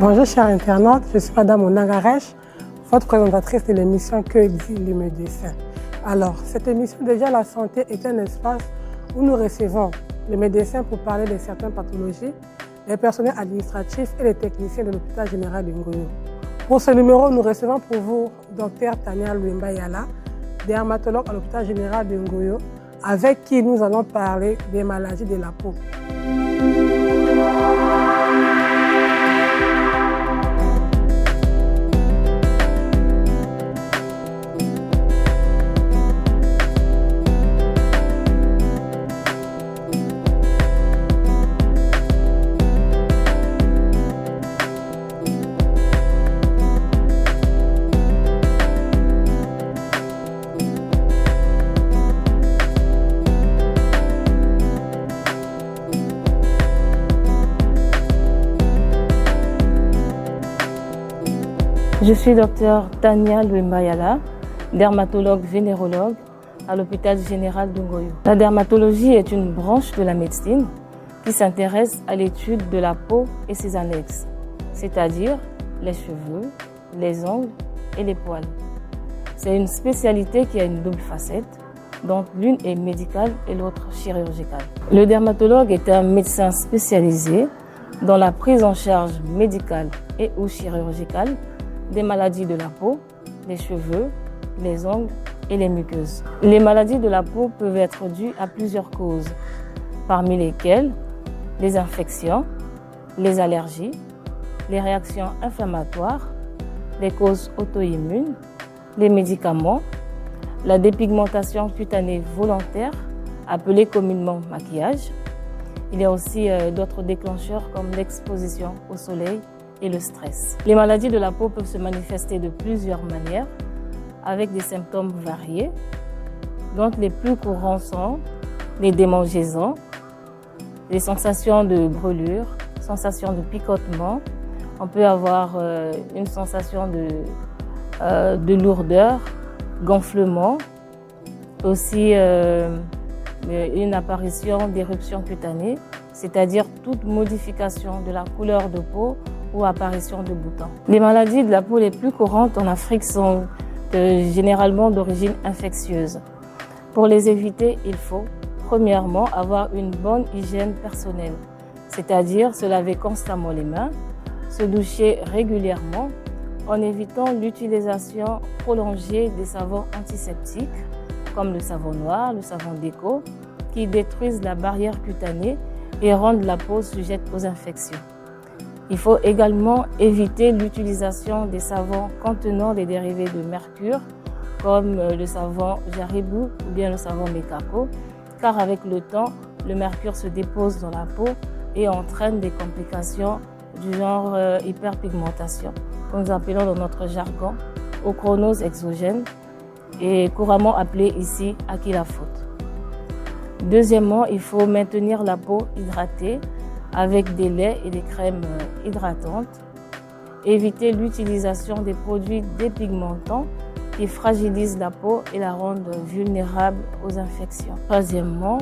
Bonjour chers internautes, je suis Madame Onagaresh, votre présentatrice de l'émission Que dit le médecin. Alors, cette émission déjà la santé est un espace où nous recevons les médecins pour parler de certaines pathologies, les personnels administratifs et les techniciens de l'hôpital général de Ngoyo. Pour ce numéro, nous recevons pour vous Dr Tania Lwemba Yala, dermatologue à l'hôpital général de Ngoyo, avec qui nous allons parler des maladies de la peau. Je suis Dr Tania Lwemba Yala, dermatologue vénérologue à l'hôpital général de Ngoyo. La dermatologie est une branche de la médecine qui s'intéresse à l'étude de la peau et ses annexes, c'est-à-dire les cheveux, les ongles et les poils. C'est une spécialité qui a une double facette, dont l'une est médicale et l'autre chirurgicale. Le dermatologue est un médecin spécialisé dans la prise en charge médicale et ou chirurgicale des maladies de la peau, les cheveux, les ongles et les muqueuses. Les maladies de la peau peuvent être dues à plusieurs causes, parmi lesquelles les infections, les allergies, les réactions inflammatoires, les causes auto-immunes, les médicaments, la dépigmentation cutanée volontaire, appelée communément maquillage. Il y a aussi d'autres déclencheurs comme l'exposition au soleil et le stress. Les maladies de la peau peuvent se manifester de plusieurs manières avec des symptômes variés. Donc les plus courants sont les démangeaisons, les sensations de brûlure, sensations de picotement. On peut avoir une sensation de lourdeur, gonflement, aussi une apparition d'éruption cutanée, c'est-à-dire toute modification de la couleur de peau ou apparition de boutons. Les maladies de la peau les plus courantes en Afrique sont généralement d'origine infectieuse. Pour les éviter, il faut premièrement avoir une bonne hygiène personnelle, c'est-à-dire se laver constamment les mains, se doucher régulièrement en évitant l'utilisation prolongée des savons antiseptiques comme le savon noir, le savon déco, qui détruisent la barrière cutanée et rendent la peau sujette aux infections. Il faut également éviter l'utilisation des savons contenant des dérivés de mercure, comme le savon Jaribou ou bien le savon Mekako, car avec le temps, le mercure se dépose dans la peau et entraîne des complications du genre hyperpigmentation, que nous appelons dans notre jargon ochronose exogène, et couramment appelée ici Aki-la-faute. Deuxièmement, il faut maintenir la peau hydratée avec des laits et des crèmes hydratantes. Éviter l'utilisation des produits dépigmentants qui fragilisent la peau et la rendent vulnérable aux infections. Troisièmement,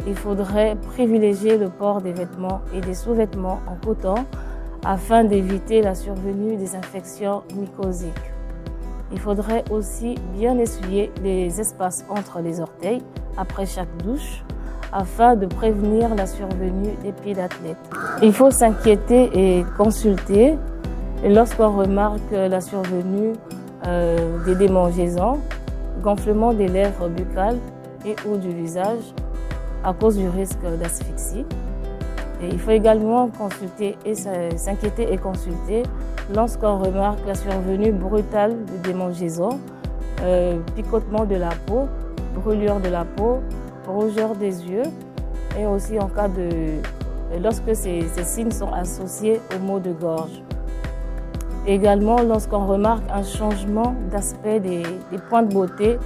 il faudrait privilégier le port des vêtements et des sous-vêtements en coton afin d'éviter la survenue des infections mycosiques. Il faudrait aussi bien essuyer les espaces entre les orteils après chaque douche afin de prévenir la survenue des pieds d'athlète. Il faut s'inquiéter et consulter lorsqu'on remarque la survenue des démangeaisons, gonflement des lèvres buccales et ou du visage à cause du risque d'asphyxie. Et il faut également s'inquiéter et consulter lorsqu'on remarque la survenue brutale de démangeaisons, picotement de la peau, brûlure de la peau, rougeur des yeux et aussi en cas lorsque ces signes sont associés aux maux de gorge. Également lorsqu'on remarque un changement d'aspect des points de beauté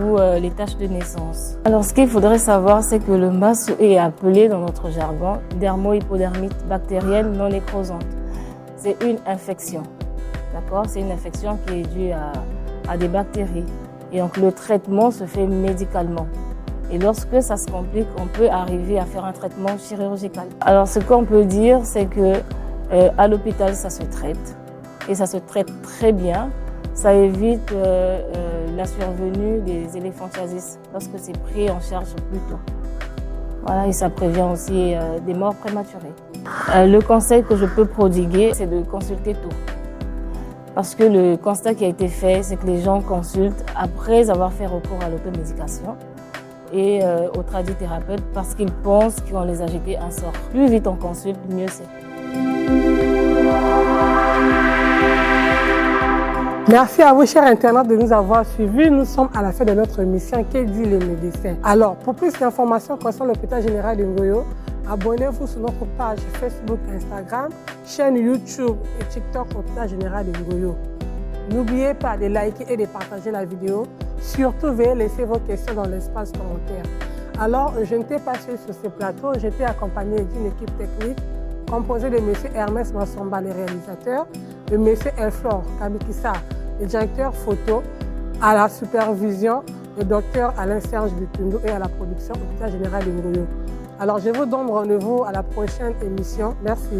ou les taches de naissance. Alors ce qu'il faudrait savoir, c'est que le MAS est appelé dans notre jargon dermohypodermite bactérienne non nécrosante. C'est une infection, d'accord? C'est une infection qui est due à des bactéries. Et donc le traitement se fait médicalement. Et lorsque ça se complique, on peut arriver à faire un traitement chirurgical. Alors ce qu'on peut dire, c'est que À l'hôpital, ça se traite et ça se traite très bien. Ça évite la survenue des éléphantiasis lorsque c'est pris en charge plus tôt. Voilà, et ça prévient aussi des morts prématurées. Le conseil que je peux prodiguer, c'est de consulter tôt. Parce que le constat qui a été fait, c'est que les gens consultent après avoir fait recours à l'automédication et au tradithérapeute parce qu'ils pensent qu'on les a jetés un sort. Plus vite on consulte, mieux c'est. Merci à vous, chers internautes, de nous avoir suivis. Nous sommes à la fin de notre émission Que dit les médecins. Alors, pour plus d'informations concernant l'hôpital général de Ngoyo, abonnez-vous sur notre page Facebook, Instagram, chaîne YouTube et TikTok Hôpital général de Ngoyo. N'oubliez pas de liker et de partager la vidéo. Surtout, veuillez laisser vos questions dans l'espace commentaire. Alors, je n'étais pas seule sur ce plateau, j'étais accompagnée d'une équipe technique composée de M. Hermès Massomba, le réalisateur, de M. Elflor Kamikissa, le directeur photo, à la supervision, le docteur Alain-Serge Butundu et à la production Hôpital général de Ngoyo. Alors, je vous donne rendez-vous à la prochaine émission. Merci.